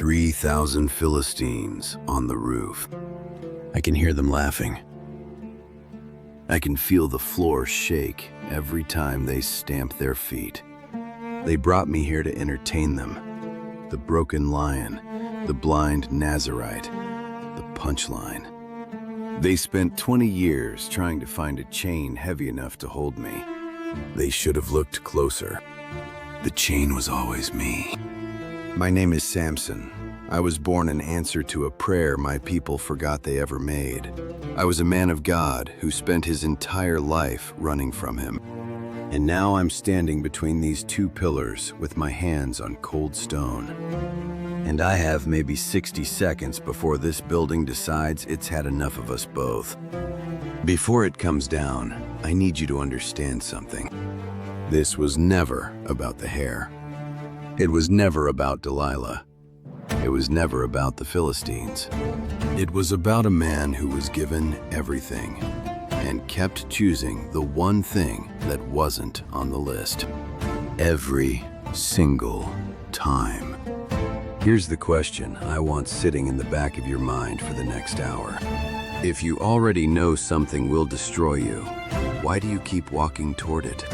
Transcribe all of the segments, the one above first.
3,000 Philistines on the roof. I can hear them laughing. I can feel the floor shake every time they stamp their feet. They brought me here to entertain them. The broken lion, the blind Nazarite, the punchline. They spent 20 years trying to find a chain heavy enough to hold me. They should have looked closer. The chain was always me. My name is Samson. I was born in answer to a prayer my people forgot they ever made. I was a man of God who spent his entire life running from him. And now I'm standing between these two pillars with my hands on cold stone. And I have maybe 60 seconds before this building decides it's had enough of us both. Before it comes down, I need you to understand something. This was never about the hair. It was never about Delilah. It was never about the Philistines. It was about a man who was given everything and kept choosing the one thing that wasn't on the list. Every single time. Here's the question I want sitting in the back of your mind for the next hour. If you already know something will destroy you, why do you keep walking toward it?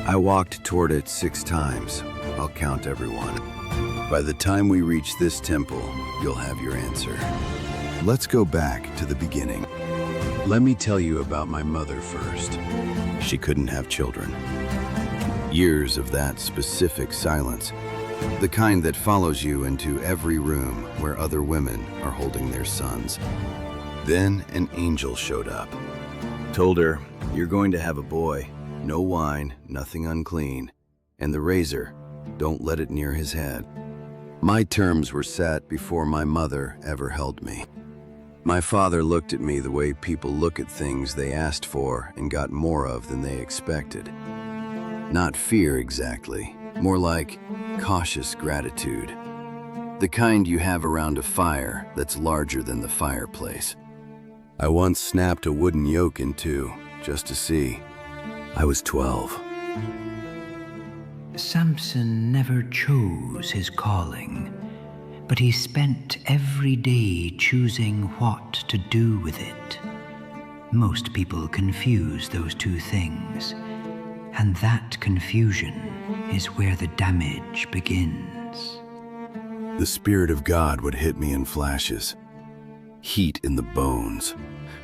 I walked toward it 6 times. I'll count everyone. By the time we reach this temple, you'll have your answer. Let's go back to the beginning. Let me tell you about my mother first. She couldn't have children. Years of that specific silence, the kind that follows you into every room where other women are holding their sons. Then an angel showed up. Told her, "You're going to have a boy. No wine, nothing unclean. And the razor, don't let it near his head." My terms were set before my mother ever held me. My father looked at me the way people look at things they asked for and got more of than they expected. Not fear exactly, more like cautious gratitude. The kind you have around a fire that's larger than the fireplace. I once snapped a wooden yoke in two, just to see. I was 12. Samson never chose his calling, but he spent every day choosing what to do with it. Most people confuse those two things, and that confusion is where the damage begins. The Spirit of God would hit me in flashes. Heat in the bones,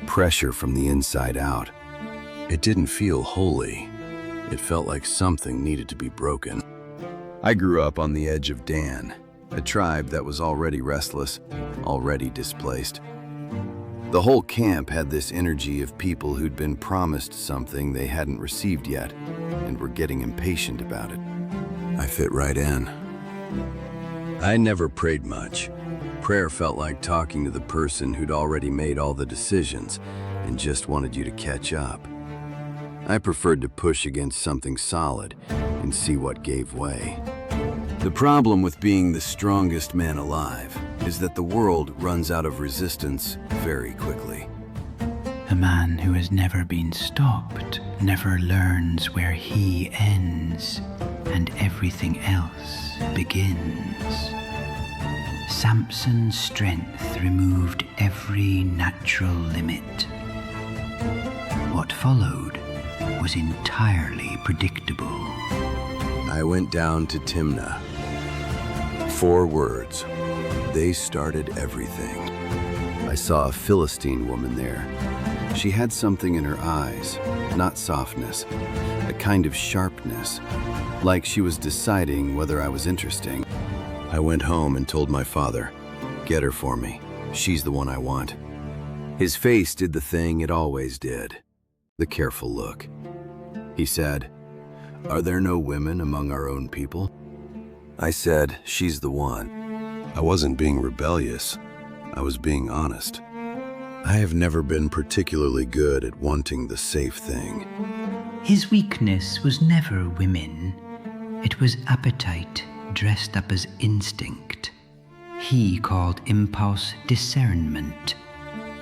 pressure from the inside out. It didn't feel holy. It felt like something needed to be broken. I grew up on the edge of Dan, a tribe that was already restless, already displaced. The whole camp had this energy of people who'd been promised something they hadn't received yet and were getting impatient about it. I fit right in. I never prayed much. Prayer felt like talking to the person who'd already made all the decisions and just wanted you to catch up. I preferred to push against something solid and see what gave way. The problem with being the strongest man alive is that the world runs out of resistance very quickly. A man who has never been stopped never learns where he ends and everything else begins. Samson's strength removed every natural limit. What followed was entirely predictable. I went down to Timnah. 4 words. They started everything. I saw a Philistine woman there. She had something in her eyes, not softness, a kind of sharpness, like she was deciding whether I was interesting. I went home and told my father, "Get her for me. She's the one I want." His face did the thing it always did, the careful look. He said, "Are there no women among our own people?" I said, "She's the one." I wasn't being rebellious. I was being honest. I have never been particularly good at wanting the safe thing. His weakness was never women. It was appetite dressed up as instinct. He called impulse discernment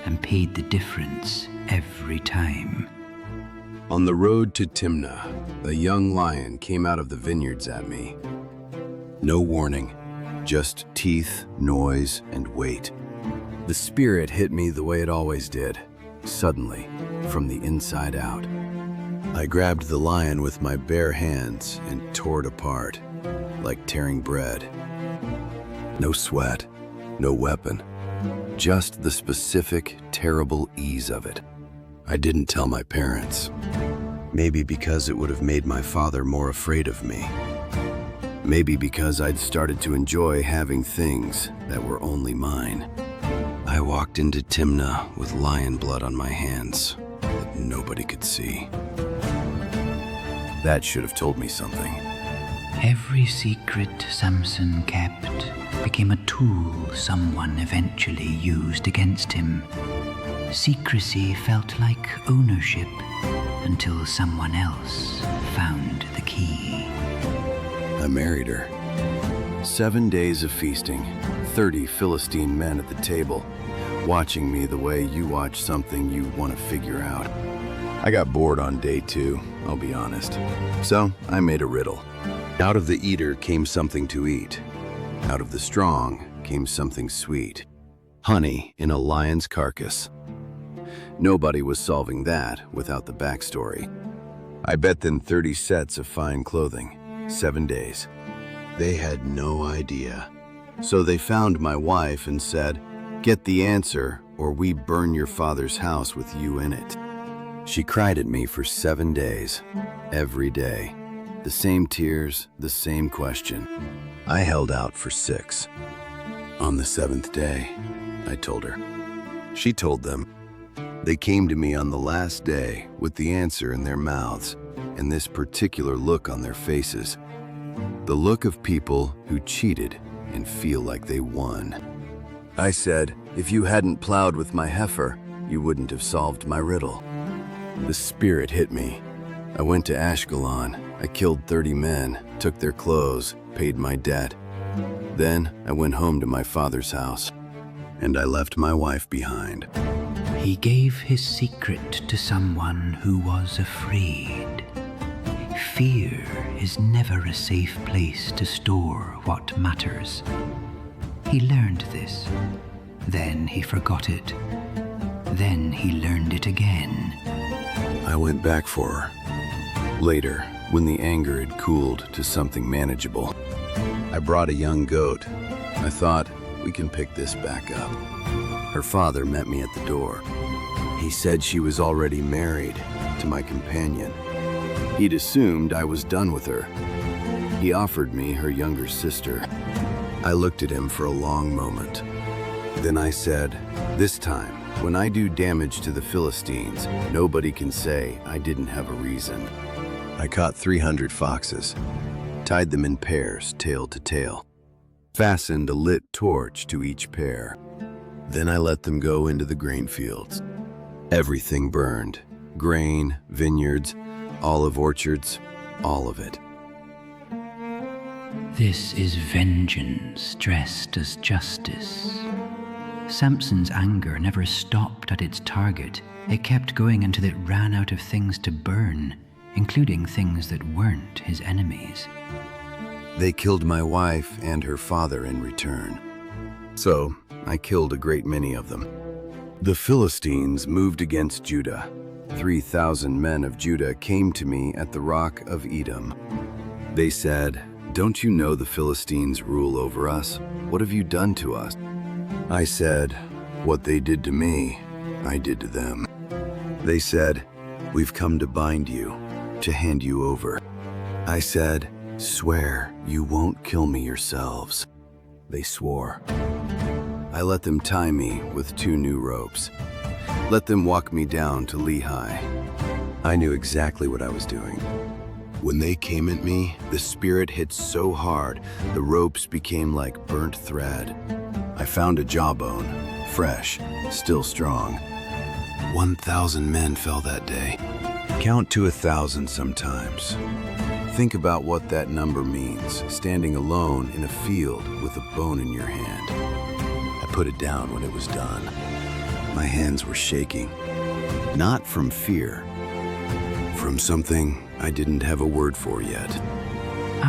and paid the difference every time. On the road to Timnah, a young lion came out of the vineyards at me. No warning, Just teeth, noise, and weight. The spirit hit me the way it always did, suddenly, from the inside out. I grabbed the lion with my bare hands and tore it apart, like tearing bread. No sweat, no weapon, just the specific, terrible ease of it. I didn't tell my parents. Maybe because it would have made my father more afraid of me. Maybe because I'd started to enjoy having things that were only mine. I walked into Timnah with lion blood on my hands that nobody could see. That should have told me something. Every secret Samson kept became a tool someone eventually used against him. Secrecy felt like ownership until someone else found the key. I married her. 7 days of feasting, 30 Philistine men at the table, watching me the way you watch something you want to figure out. I got bored on day 2, I'll be honest. So I made a riddle. Out of the eater came something to eat. Out of the strong came something sweet. Honey in a lion's carcass. Nobody was solving that without the backstory. I bet them 30 sets of fine clothing, 7 days. They had no idea. So they found my wife and said, "Get the answer, or we burn your father's house with you in it." She cried at me for 7 days, every day. The same tears, the same question. I held out for 6. On the 7th day, I told her. She told them. They came to me on the last day with the answer in their mouths and this particular look on their faces. The look of people who cheated and feel like they won. I said, "If you hadn't plowed with my heifer, you wouldn't have solved my riddle." The spirit hit me. I went to Ashkelon. I killed 30 men, took their clothes, paid my debt. Then I went home to my father's house, and I left my wife behind. He gave his secret to someone who was afraid. Fear is never a safe place to store what matters. He learned this. Then he forgot it. Then he learned it again. I went back for her. Later, when the anger had cooled to something manageable, I brought a young goat. I thought, we can pick this back up. Her father met me at the door. He said she was already married to my companion. He'd assumed I was done with her. He offered me her younger sister. I looked at him for a long moment. Then I said, "This time, when I do damage to the Philistines, nobody can say I didn't have a reason." I caught 300 foxes, tied them in pairs, tail to tail, fastened a lit torch to each pair. Then I let them go into the grain fields. Everything burned. Grain, vineyards, olive orchards, all of it. This is vengeance dressed as justice. Samson's anger never stopped at its target. It kept going until it ran out of things to burn, including things that weren't his enemies. They killed my wife and her father in return. So I killed a great many of them. The Philistines moved against Judah. 3,000 men of Judah came to me at the rock of Edom. They said, "Don't you know the Philistines rule over us? What have you done to us?" I said, "What they did to me, I did to them." They said, "We've come to bind you, to hand you over." I said, "Swear you won't kill me yourselves." They swore. I let them tie me with 2 new ropes. Let them walk me down to Lehi. I knew exactly what I was doing. When they came at me, the spirit hit so hard, the ropes became like burnt thread. I found a jawbone, fresh, still strong. 1,000 men fell that day. Count to 1,000 sometimes. Think about what that number means, standing alone in a field with a bone in your hand. I put it down when it was done. My hands were shaking, not from fear, from something I didn't have a word for yet.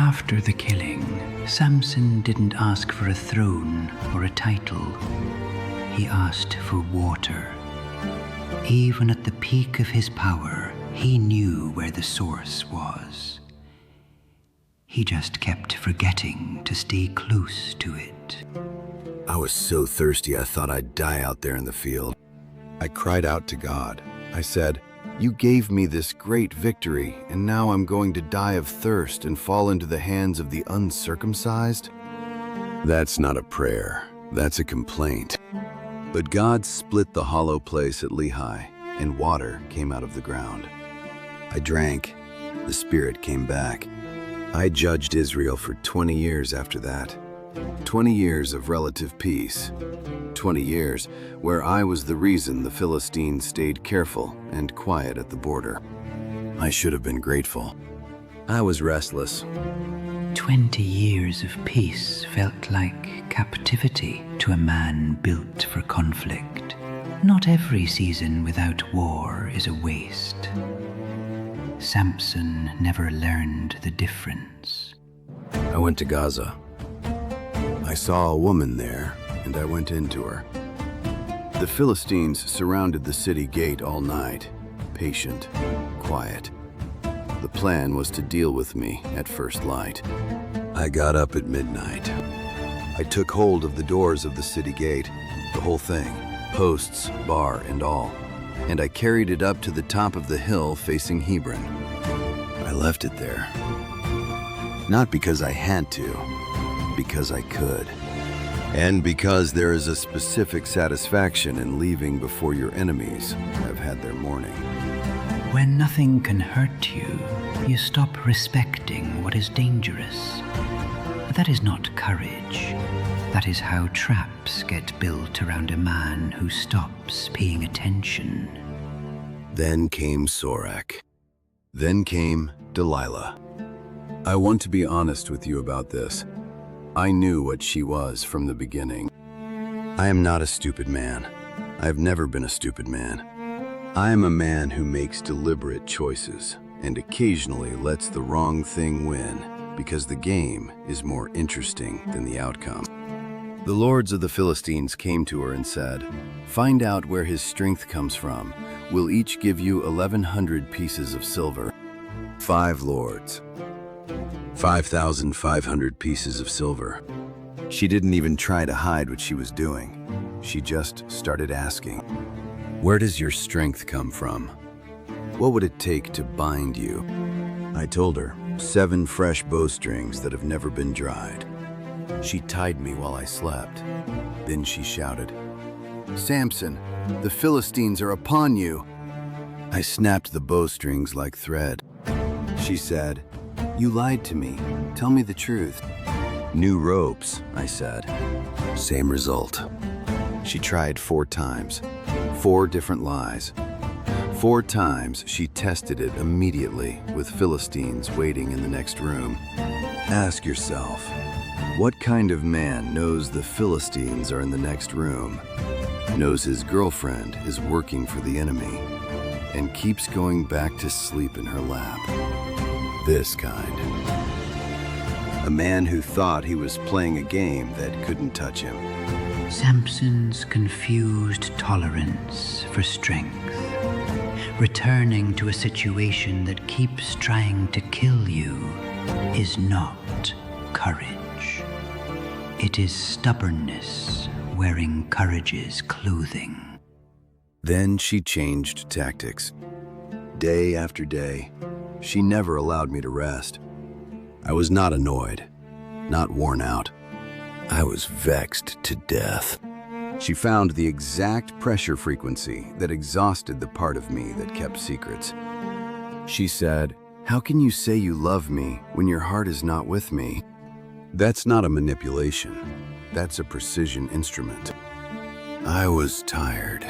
After the killing, Samson didn't ask for a throne or a title. He asked for water. Even at the peak of his power, he knew where the source was. He just kept forgetting to stay close to it. I was so thirsty I thought I'd die out there in the field. I cried out to God. I said, "You gave me this great victory, and now I'm going to die of thirst and fall into the hands of the uncircumcised?" That's not a prayer, that's a complaint. But God split the hollow place at Lehi, and water came out of the ground. I drank. The Spirit came back. I judged Israel for 20 years after that. 20 years of relative peace. 20 years where I was the reason the Philistines stayed careful and quiet at the border. I should have been grateful. I was restless. 20 years of peace felt like captivity to a man built for conflict. Not every season without war is a waste. Samson never learned the difference. I went to Gaza. I saw a woman there, and I went into her. The Philistines surrounded the city gate all night, patient, quiet. The plan was to deal with me at first light. I got up at midnight. I took hold of the doors of the city gate, the whole thing, posts, bar, and all, and I carried it up to the top of the hill facing Hebron. I left it there. Not because I had to, because I could. And because there is a specific satisfaction in leaving before your enemies have had their morning. When nothing can hurt you, you stop respecting what is dangerous. That is not courage. That is how traps get built around a man who stops paying attention. Then came Sorak. Then came Delilah. I want to be honest with you about this. I knew what she was from the beginning. I am not a stupid man. I have never been a stupid man. I am a man who makes deliberate choices and occasionally lets the wrong thing win because the game is more interesting than the outcome. The lords of the Philistines came to her and said, "Find out where his strength comes from. We'll each give you 1,100 pieces of silver." 5 lords. 5,500 pieces of silver. She didn't even try to hide what she was doing. She just started asking, "Where does your strength come from? What would it take to bind you?" I told her, 7 fresh bowstrings that have never been dried. She tied me while I slept. Then she shouted, "Samson, the Philistines are upon you." I snapped the bowstrings like thread. She said, "You lied to me. Tell me the truth." "New ropes," I said. Same result. She tried 4 times. 4 different lies. 4 times she tested it immediately with Philistines waiting in the next room. Ask yourself, what kind of man knows the Philistines are in the next room, knows his girlfriend is working for the enemy, and keeps going back to sleep in her lap? This kind. A man who thought he was playing a game that couldn't touch him. Samson's confused tolerance for strength, returning to a situation that keeps trying to kill you, is not courage. It is stubbornness wearing courage's clothing. Then she changed tactics. Day after day, she never allowed me to rest. I was not annoyed, not worn out. I was vexed to death. She found the exact pressure frequency that exhausted the part of me that kept secrets. She said, "How can you say you love me when your heart is not with me?" That's not a manipulation. That's a precision instrument. I was tired,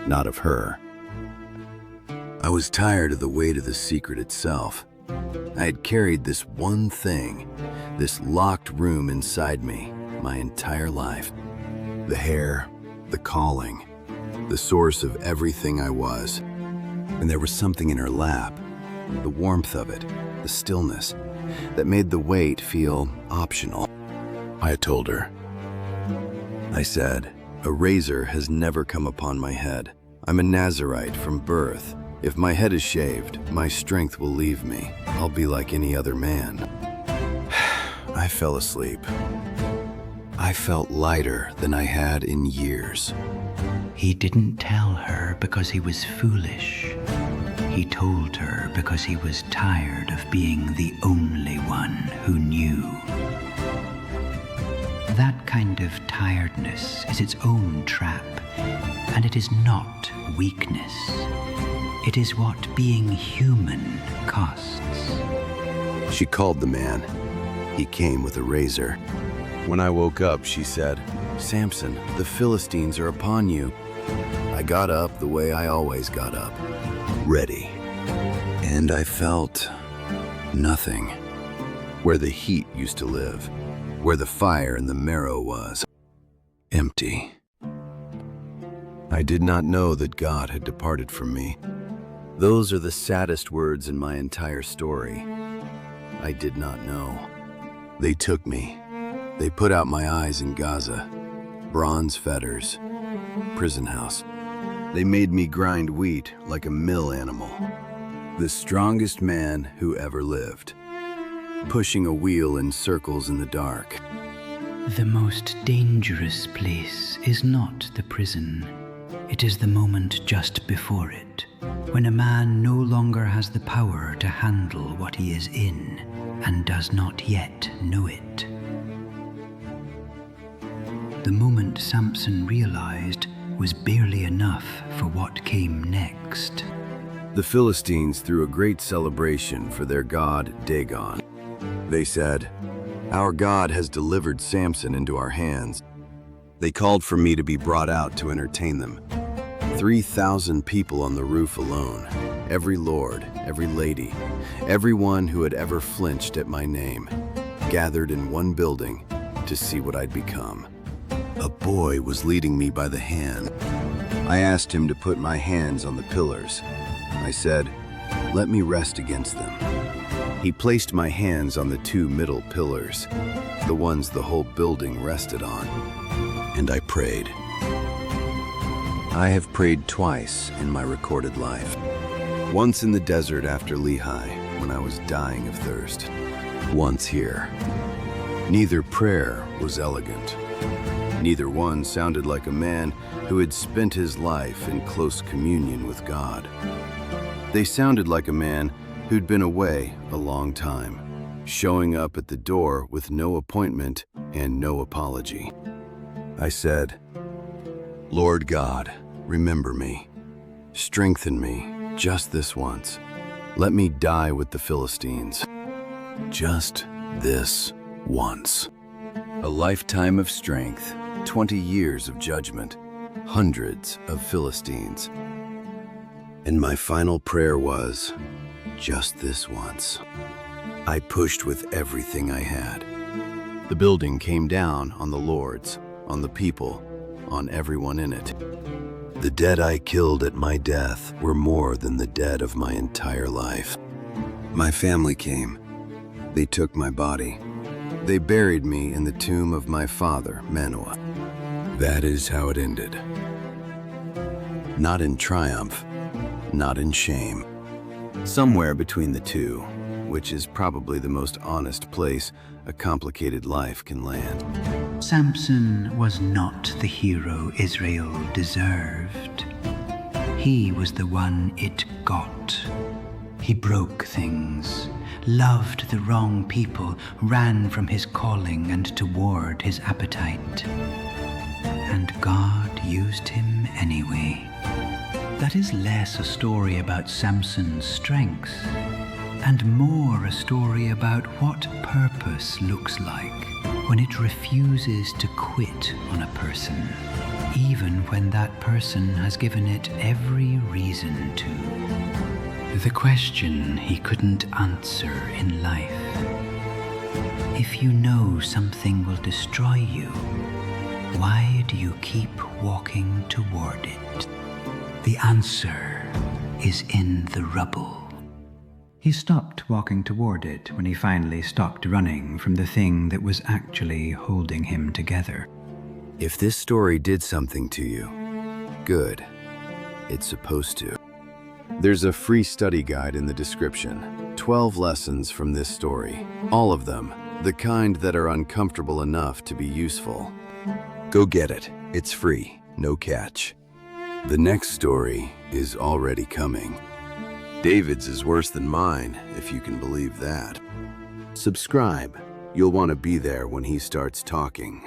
not of her. I was tired of the weight of the secret itself. I had carried this one thing, this locked room inside me, my entire life. The hair, the calling, the source of everything I was. And there was something in her lap, the warmth of it, the stillness. that made the weight feel optional. I told her. I said, "A razor has never come upon my head. I'm a Nazirite from birth. If my head is shaved, my strength will leave me. I'll be like any other man." I fell asleep. I felt lighter than I had in years. He didn't tell her because he was foolish. He told her because he was tired of being the only one who knew. That kind of tiredness is its own trap, and it is not weakness. It is what being human costs. She called the man. He came with a razor. When I woke up, she said, "Samson, the Philistines are upon you." I got up the way I always got up, ready. And I felt nothing. Where the heat used to live, where the fire and the marrow was, empty. I did not know that God had departed from me. Those are the saddest words in my entire story. I did not know. They took me. They put out my eyes in Gaza, bronze fetters, prison house. They made me grind wheat like a mill animal. The strongest man who ever lived, pushing a wheel in circles in the dark. The most dangerous place is not the prison. It is the moment just before it, when a man no longer has the power to handle what he is in and does not yet know it. The moment Samson realized was barely enough for what came next. The Philistines threw a great celebration for their god Dagon. They said, "Our God has delivered Samson into our hands." They called for me to be brought out to entertain them. 3,000 people on the roof alone, every lord, every lady, everyone who had ever flinched at my name, gathered in one building to see what I'd become. A boy was leading me by the hand. I asked him to put my hands on the pillars. I said, "Let me rest against them." He placed my hands on the two middle pillars, the ones the whole building rested on, and I prayed. I have prayed twice in my recorded life. Once in the desert after Lehi, when I was dying of thirst. Once here. Neither prayer was elegant. Neither one sounded like a man who had spent his life in close communion with God. They sounded like a man who'd been away a long time, showing up at the door with no appointment and no apology. I said, "Lord God, remember me. Strengthen me just this once. Let me die with the Philistines. Just this once." A lifetime of strength, 20 years of judgment, hundreds of Philistines. And my final prayer was, just this once. I pushed with everything I had. The building came down on the lords, on the people, on everyone in it. The dead I killed at my death were more than the dead of my entire life. My family came. They took my body. They buried me in the tomb of my father, Manoah. That is how it ended. Not in triumph, not in shame. Somewhere between the two, which is probably the most honest place a complicated life can land. Samson was not the hero Israel deserved. He was the one it got. He broke things, loved the wrong people, ran from his calling and toward his appetite. And God used him anyway. That is less a story about Samson's strengths and more a story about what purpose looks like when it refuses to quit on a person, even when that person has given it every reason to. The question he couldn't answer in life. If you know something will destroy you, why do you keep walking toward it? The answer is in the rubble. He stopped walking toward it when he finally stopped running from the thing that was actually holding him together. If this story did something to you, good. It's supposed to. There's a free study guide in the description. 12 lessons from this story. All of them, the kind that are uncomfortable enough to be useful. Go get it. It's free. No catch. The next story is already coming. David's is worse than mine, if you can believe that. Subscribe. You'll want to be there when he starts talking.